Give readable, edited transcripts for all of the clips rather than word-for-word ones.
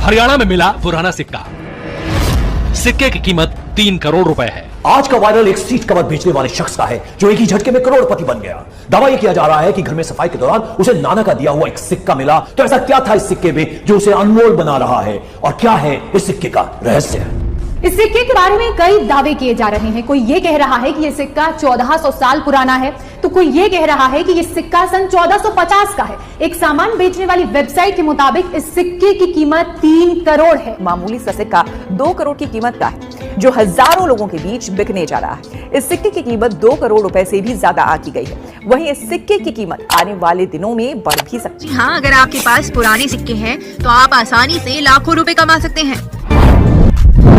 हरियाणा में मिला पुराना सिक्का। सिक्के की कीमत 3 करोड़ रुपए है। आज का वायरल एक सीट कवर बेचने वाले शख्स का है जो एक ही झटके में करोड़पति बन गया। दावा यह किया जा रहा है कि घर में सफाई के दौरान उसे नाना का दिया हुआ एक सिक्का मिला। तो ऐसा क्या था इस सिक्के में जो उसे अनमोल बना रहा है, और क्या है इस सिक्के का रहस्य? इस सिक्के के बारे में कई दावे किए जा रहे हैं। कोई ये कह रहा है कि यह सिक्का 1400 साल पुराना है, तो कोई ये कह रहा है कि यह सिक्का सन 1450 का है। एक सामान बेचने वाली वेबसाइट के मुताबिक इस सिक्के की कीमत 3 करोड़ है। मामूली सा सिक्का 2 करोड़ की कीमत का है जो हजारों लोगों के बीच बिकने जा रहा है। इस सिक्के की कीमत 2 करोड़ रुपए से भी ज्यादा आकी गई है। वहीं इस सिक्के की कीमत आने वाले दिनों में बढ़ भी सकती है। हाँ, अगर आपके पास पुराने सिक्के हैं तो आप आसानी से लाखों रुपए कमा सकते हैं।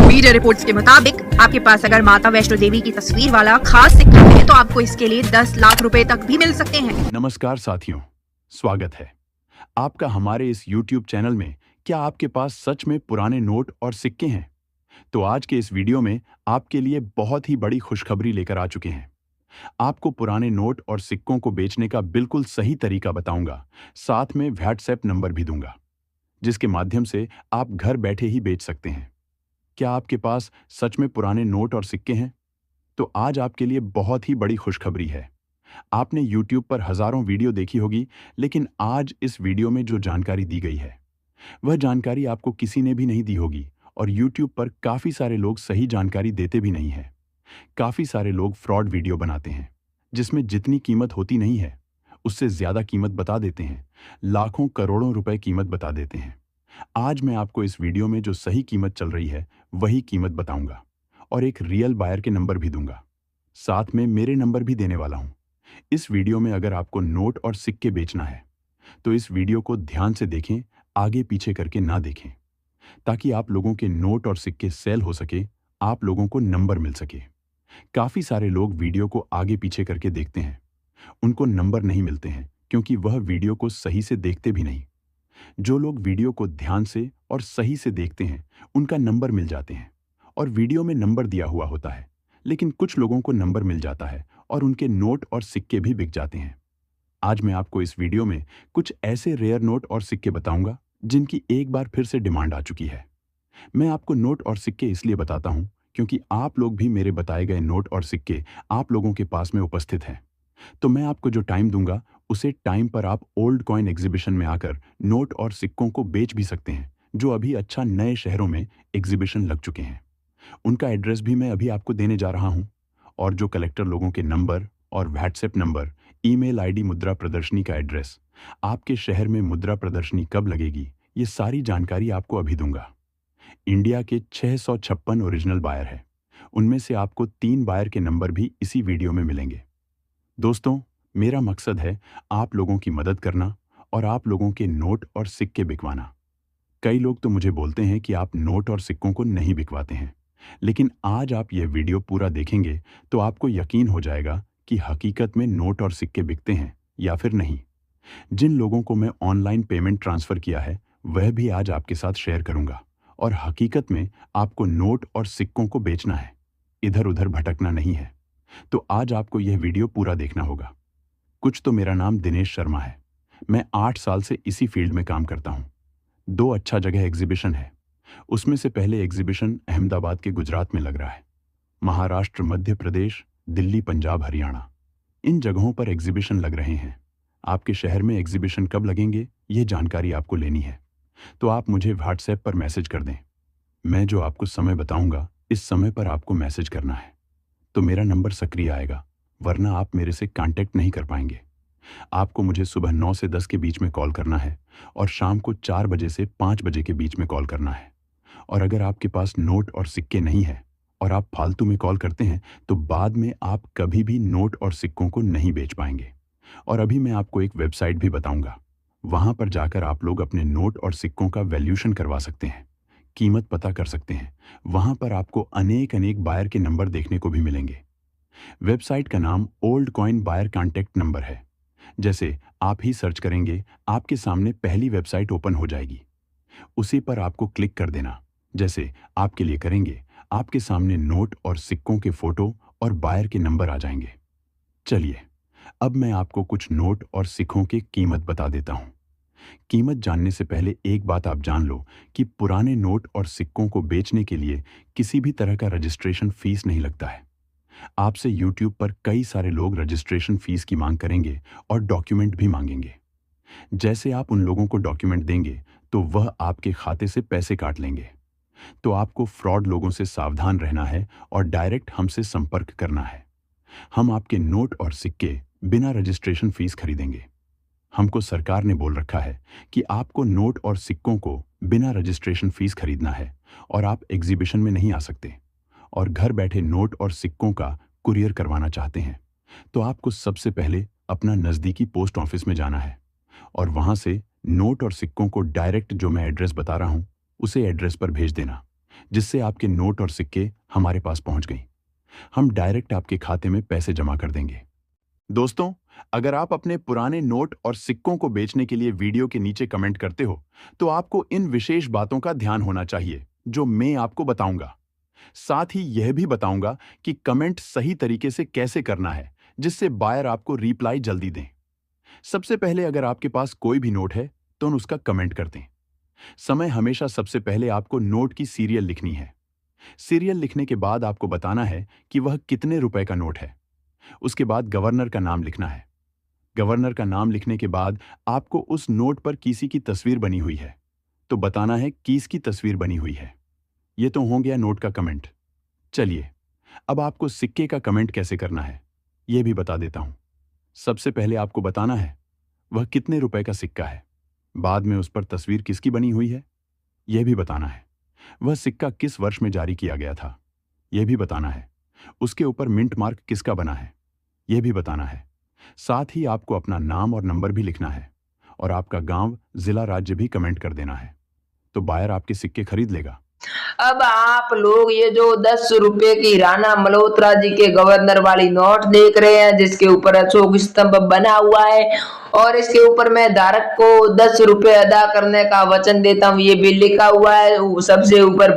मीडिया रिपोर्ट्स के मुताबिक आपके पास अगर माता वैष्णो देवी की तस्वीर वाला खास सिक्का है तो आपको इसके लिए 10 लाख रुपए तक भी मिल सकते हैं। नमस्कार साथियों, स्वागत है आपका हमारे इस YouTube चैनल में। क्या आपके पास सच में पुराने नोट और सिक्के हैं? तो आज के इस वीडियो में आपके लिए बहुत ही बड़ी खुशखबरी लेकर आ चुके हैं। आपको पुराने नोट और सिक्कों को बेचने का बिल्कुल सही तरीका बताऊंगा, साथ में व्हाट्सएप नंबर भी दूंगा जिसके माध्यम से आप घर बैठे ही बेच सकते हैं। क्या आपके पास सच में पुराने नोट और सिक्के हैं? तो आज आपके लिए बहुत ही बड़ी खुशखबरी है। आपने YouTube पर हजारों वीडियो देखी होगी, लेकिन आज इस वीडियो में जो जानकारी दी गई है वह जानकारी आपको किसी ने भी नहीं दी होगी। और YouTube पर काफी सारे लोग सही जानकारी देते भी नहीं है। काफी सारे लोग फ्रॉड वीडियो बनाते हैं जिसमें जितनी कीमत होती नहीं है उससे ज्यादा कीमत बता देते हैं, लाखों करोड़ों रुपए कीमत बता देते हैं। आज मैं आपको इस वीडियो में जो सही कीमत चल रही है वही कीमत बताऊंगा और एक रियल बायर के नंबर भी दूंगा। साथ में मेरे नंबर भी देने वाला हूं। इस वीडियो में अगर आपको नोट और सिक्के बेचना है तो इस वीडियो को ध्यान से देखें, आगे पीछे करके ना देखें, ताकि आप लोगों के नोट और सिक्के सेल हो सके, आप लोगों को नंबर मिल सके। काफी सारे लोग वीडियो को आगे पीछे करके देखते हैं, उनको नंबर नहीं मिलते हैं क्योंकि वह वीडियो को सही से देखते भी नहीं। जो लोग वीडियो को ध्यान से और सही से देखते हैं उनका नंबर मिल जाते हैं और वीडियो में नंबर दिया हुआ होता है, लेकिन कुछ लोगों को नंबर मिल जाता है और उनके नोट और सिक्के भी बिक जाते हैं। आज मैं आपको इस वीडियो में कुछ ऐसे रेयर नोट और सिक्के बताऊंगा जिनकी एक बार फिर से डिमांड आ चुकी है। मैं आपको नोट और सिक्के इसलिए बताता हूं क्योंकि आप लोग भी मेरे बताए गए नोट और सिक्के आप लोगों के पास में उपस्थित हैं। तो मैं आपको जो टाइम दूंगा उसे टाइम पर आप ओल्ड कॉइन एग्जीबिशन में आकर नोट और सिक्कों को बेच भी सकते हैं, जो अभी अच्छा नए शहरों में एग्जीबिशन लग चुके हैं। उनका एड्रेस भी मैं अभी आपको देने जा रहा हूं। और जो कलेक्टर लोगों के नंबर और व्हाट्सएप नंबर, ईमेल आईडी, मुद्रा प्रदर्शनी का एड्रेस, आपके शहर में मुद्रा प्रदर्शनी कब लगेगी, ये सारी जानकारी आपको अभी दूंगा। इंडिया के 656 ओरिजिनल बायर है, उनमें से आपको 3 बायर के नंबर भी इसी वीडियो में मिलेंगे। दोस्तों, मेरा मकसद है आप लोगों की मदद करना और आप लोगों के नोट और सिक्के बिकवाना। कई लोग तो मुझे बोलते हैं कि आप नोट और सिक्कों को नहीं बिकवाते हैं, लेकिन आज आप यह वीडियो पूरा देखेंगे तो आपको यकीन हो जाएगा कि हकीकत में नोट और सिक्के बिकते हैं या फिर नहीं। जिन लोगों को मैं ऑनलाइन पेमेंट ट्रांसफर किया है वह भी आज आपके साथ शेयर करूंगा। और हकीकत में आपको नोट और सिक्कों को बेचना है, इधर उधर भटकना नहीं है। तो आज आपको यह वीडियो पूरा देखना होगा। कुछ तो मेरा नाम दिनेश शर्मा है। मैं 8 साल से इसी फील्ड में काम करता हूं। 2 अच्छा जगह एग्जीबिशन है, उसमें से पहले एग्जीबिशन अहमदाबाद के गुजरात में लग रहा है। महाराष्ट्र, मध्य प्रदेश, दिल्ली, पंजाब, हरियाणा, इन जगहों पर एग्जीबिशन लग रहे हैं। आपके शहर में एग्जीबिशन कब लगेंगे ये जानकारी आपको लेनी है तो आप मुझे व्हाट्सएप पर मैसेज कर दें। मैं जो आपको समय बताऊंगा इस समय पर आपको मैसेज करना है तो मेरा नंबर सक्रिय आएगा, वरना आप मेरे से कांटेक्ट नहीं कर पाएंगे। आपको मुझे सुबह 9 से 10 के बीच में कॉल करना है और शाम को 4 बजे से 5 बजे के बीच में कॉल करना है। और अगर आपके पास नोट और सिक्के नहीं है और आप फालतू में कॉल करते हैं तो बाद में आप कभी भी नोट और सिक्कों को नहीं बेच पाएंगे। और अभी मैं आपको एक वेबसाइट भी बताऊंगा, वहां पर जाकर आप लोग अपने नोट और सिक्कों का वैल्यूएशन करवा सकते हैं, कीमत पता कर सकते हैं। वहां पर आपको अनेक बायर के नंबर देखने को भी मिलेंगे। वेबसाइट का नाम old coin buyer contact number है। जैसे आप ही सर्च करेंगे आपके सामने पहली वेबसाइट ओपन हो जाएगी, उसी पर आपको क्लिक कर देना। जैसे आपके लिए करेंगे, आपके सामने नोट और सिक्कों के फोटो और बायर के नंबर आ जाएंगे। चलिए अब मैं आपको कुछ नोट और सिक्कों की कीमत बता देता हूं। कीमत जानने से पहले एक बात आप जान लो कि पुराने नोट और सिक्कों को बेचने के लिए किसी भी तरह का रजिस्ट्रेशन फीस नहीं लगता है। आपसे YouTube पर कई सारे लोग रजिस्ट्रेशन फीस की मांग करेंगे और डॉक्यूमेंट भी मांगेंगे। जैसे आप उन लोगों को डॉक्यूमेंट देंगे तो वह आपके खाते से पैसे काट लेंगे। तो आपको फ्रॉड लोगों से सावधान रहना है और डायरेक्ट हमसे संपर्क करना है। हम आपके नोट और सिक्के बिना रजिस्ट्रेशन फीस खरीदेंगे। हमको सरकार ने बोल रखा है कि आपको नोट और सिक्कों को बिना रजिस्ट्रेशन फीस खरीदना है और आप एग्जीबिशन में नहीं आ सकते और घर बैठे नोट और सिक्कों का कुरियर करवाना चाहते हैं तो आपको सबसे पहले अपना नज़दीकी पोस्ट ऑफिस में जाना है और वहां से नोट और सिक्कों को डायरेक्ट जो मैं एड्रेस बता रहा हूं उसे एड्रेस पर भेज देना, जिससे आपके नोट और सिक्के हमारे पास पहुंच गई। हम डायरेक्ट आपके खाते में पैसे जमा कर देंगे। दोस्तों, अगर आप अपने पुराने नोट और सिक्कों को बेचने के लिए वीडियो के नीचे कमेंट करते हो तो आपको इन विशेष बातों का ध्यान होना चाहिए जो मैं आपको बताऊंगा। साथ ही यह भी बताऊंगा कि कमेंट सही तरीके से कैसे करना है जिससे बायर आपको रिप्लाई जल्दी दें। सबसे पहले अगर आपके पास कोई भी नोट है तो उसका कमेंट कर दें। समय हमेशा सबसे पहले आपको नोट की सीरियल लिखनी है। सीरियल लिखने के बाद आपको बताना है कि वह कितने रुपए का नोट है। उसके बाद गवर्नर का नाम लिखना है। गवर्नर का नाम लिखने के बाद आपको उस नोट पर किसी की तस्वीर बनी हुई है तो बताना है किसकी तस्वीर बनी हुई है। यह तो हो गया नोट का कमेंट। चलिए अब आपको सिक्के का कमेंट कैसे करना है यह भी बता देता हूं। सबसे पहले आपको बताना है वह कितने रुपए का सिक्का है। बाद में उस पर तस्वीर किसकी बनी हुई है यह भी बताना है। वह सिक्का किस वर्ष में जारी किया गया था यह भी बताना है। उसके ऊपर मिंट मार्क किसका बना है यह भी बताना है। साथ ही आपको अपना नाम और नंबर भी लिखना है और आपका गांव, जिला, राज्य भी कमेंट कर देना है तो बायर आपके सिक्के खरीद लेगा। अब आप लोग ये जो 10 रुपए की राणा मल्होत्रा जी के गवर्नर वाली नोट देख रहे हैं जिसके ऊपर अशोक स्तंभ बना हुआ है और इसके ऊपर मैं धारक को 10 रुपए अदा करने का वचन देता हूँ ये भी लिखा हुआ है। सबसे ऊपर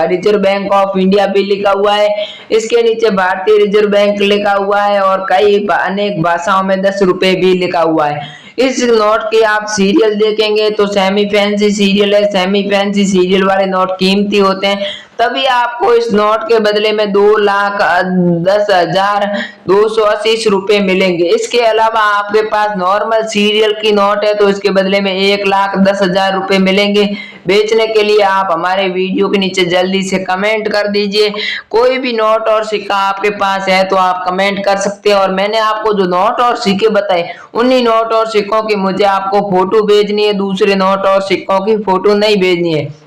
रिजर्व बैंक ऑफ इंडिया भी लिखा हुआ है। इसके नीचे भारतीय रिजर्व बैंक लिखा हुआ है और कई अनेक भाषाओं में 10 रुपए भी लिखा हुआ है। इस नोट के आप सीरियल देखेंगे तो सेमी फैंसी सीरियल है। सेमी फैंसी सीरियल वाले नोट कीमती होते हैं, तभी आपको इस नोट के बदले में 2,10,280 रुपए मिलेंगे। इसके अलावा आपके पास नॉर्मल सीरियल की नोट है तो इसके बदले में 1,10,000 रुपए मिलेंगे। बेचने के लिए आप हमारे वीडियो के नीचे जल्दी से कमेंट कर दीजिए। कोई भी नोट और सिक्का आपके पास है तो आप कमेंट कर सकते हैं और मैंने आपको जो नोट और सिक्के बताए उन्हीं नोट और सिक्कों की मुझे आपको फोटो भेजनी है, दूसरे नोट और सिक्कों की फोटो नहीं भेजनी है।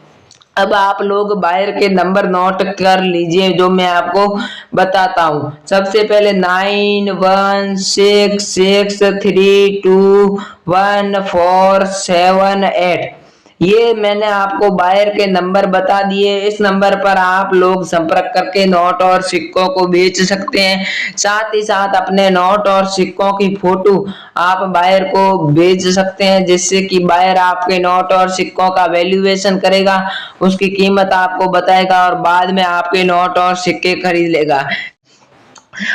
अब आप लोग बायर के नंबर नोट कर लीजिए जो मैं आपको बताता हूँ। सबसे पहले 9166321478 ये मैंने आपको बायर के नंबर बता दिए। इस नंबर पर आप लोग संपर्क करके नोट और सिक्कों को बेच सकते हैं। साथ ही साथ अपने नोट और सिक्कों की फोटो आप बायर को भेज सकते हैं जिससे कि बायर आपके नोट और सिक्कों का वैल्यूएशन करेगा, उसकी कीमत आपको बताएगा और बाद में आपके नोट और सिक्के खरीद लेगा।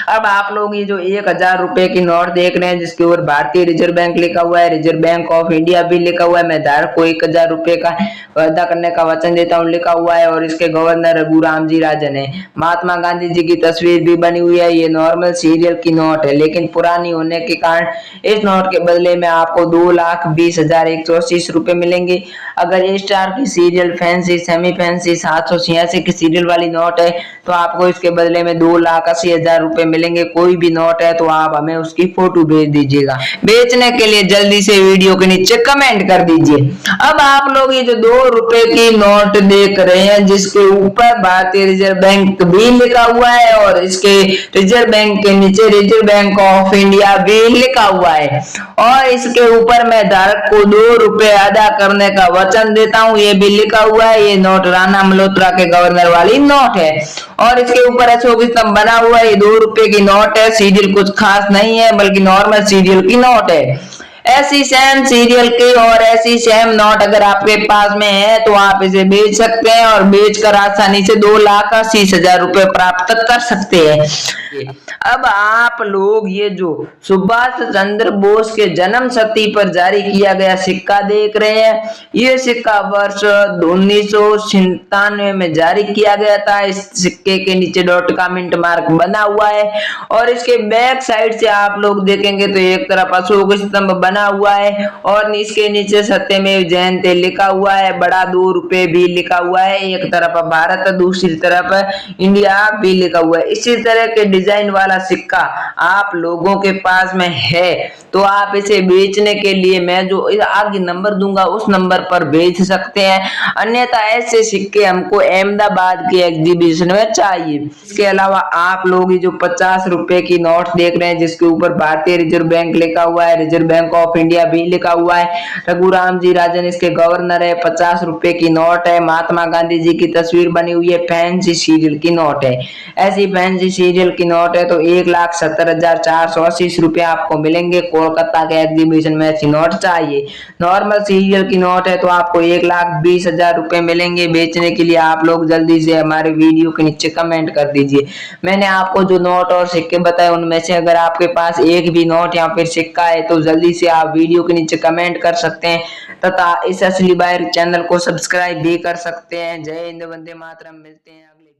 अब आप लोग ये जो 1,000 रुपए की नोट देख रहे हैं जिसके ऊपर भारतीय रिजर्व बैंक लिखा हुआ है, रिजर्व बैंक ऑफ इंडिया भी लिखा हुआ है, मैं धारक को 1,000 रुपए का अदा करने का वचन देता हूँ लिखा हुआ है और इसके गवर्नर रघुराम जी राजन है। महात्मा गांधी जी की तस्वीर भी बनी हुई है। ये नॉर्मल सीरियल की नोट है लेकिन पुरानी होने के कारण इस नोट के बदले में आपको 2,20,180 रुपए मिलेंगे। अगर ए स्टार की सीरियल, फैंसी, सेमी फैंसी 786 की सीरियल वाली नोट है तो आपको इसके बदले में 2,80,000 रुपए मिलेंगे। कोई भी नोट है तो आप हमें उसकी फोटो भेज दीजिएगा। बेचने के लिए जल्दी से वीडियो के नीचे कमेंट कर दीजिए। अब आप लोग ये जो 2 रुपए की नोट देख रहे हैं जिसके ऊपर भारतीय रिजर्व बैंक भी लिखा हुआ है और इसके रिजर्व बैंक के नीचे रिजर्व बैंक ऑफ इंडिया भी लिखा हुआ है और इसके ऊपर मैं धारक को 2 रुपए अदा करने का वचन देता हूँ ये भी लिखा हुआ है। ये नोट राणा मल्होत्रा के गवर्नर वाली नोट है और इसके ऊपर अशोक स्तंभ बना हुआ है। ये 2 रुपए की नोट है। सीरियल कुछ खास नहीं है बल्कि नॉर्मल सीरियल की नोट है। ऐसी सेम सीरियल के और ऐसी सेम नोट अगर आपके पास में है तो आप इसे बेच सकते हैं और बेचकर आसानी से 2,80,000 रुपए प्राप्त कर सकते हैं। अब आप लोग ये जो सुभाष चंद्र बोस के जन्म शती पर जारी किया गया सिक्का देख रहे हैं, ये सिक्का वर्ष 1997 में जारी किया गया था। इस सिक्के के नीचे डॉट का मिंट मार्क बना हुआ है और इसके बैक साइड से आप लोग देखेंगे तो एक तरफ अशोक स्तंभ बना हुआ है और इसके नीचे सत्यमेव जयते लिखा हुआ है, बड़ा 2 रुपए भी लिखा हुआ है। एक तरफ भारत, दूसरी तरफ इंडिया भी लिखा हुआ है। इसी तरह के डिजाइन वाला सिक्का आप लोगों के पास में है तो आप इसे बेचने के लिए मैं जो आगे नंबर दूंगा उस नंबर पर बेच सकते हैं, अन्यथा ऐसे सिक्के हमको अहमदाबाद के एग्जीबिशन में चाहिए। इसके अलावा आप लोग ये जो 50 रुपए की नोट देख रहे हैं जिसके ऊपर भारतीय रिजर्व बैंक लिखा हुआ है, रिजर्व बैंक ऑफ इंडिया भी लिखा हुआ है, रघुराम जी राजन इसके गवर्नर है, 50 रुपए की नोट है, महात्मा गांधी जी की तस्वीर बनी हुई है, फैंसी सीरियल की नोट है। ऐसी फैंसी सीरियल की नोट है तो 1,70,480 रुपए आपको मिलेंगे। कोलकाता के एग्जीबिशन में ऐसी नोट चाहिए। नॉर्मल सीरियल की नोट है तो आपको 1,20,000 रुपए मिलेंगे। बेचने के लिए आप लोग जल्दी से हमारे वीडियो के नीचे कमेंट कर दीजिए। मैंने आपको जो नोट और सिक्के बताए उनमें से अगर आपके पास एक भी नोट या फिर सिक्का है तो जल्दी से आप वीडियो के नीचे कमेंट कर सकते हैं तथा इस असली बायर चैनल को सब्सक्राइब भी कर सकते हैं। जय हिंद, वंदे मातरम। मिलते हैं अगले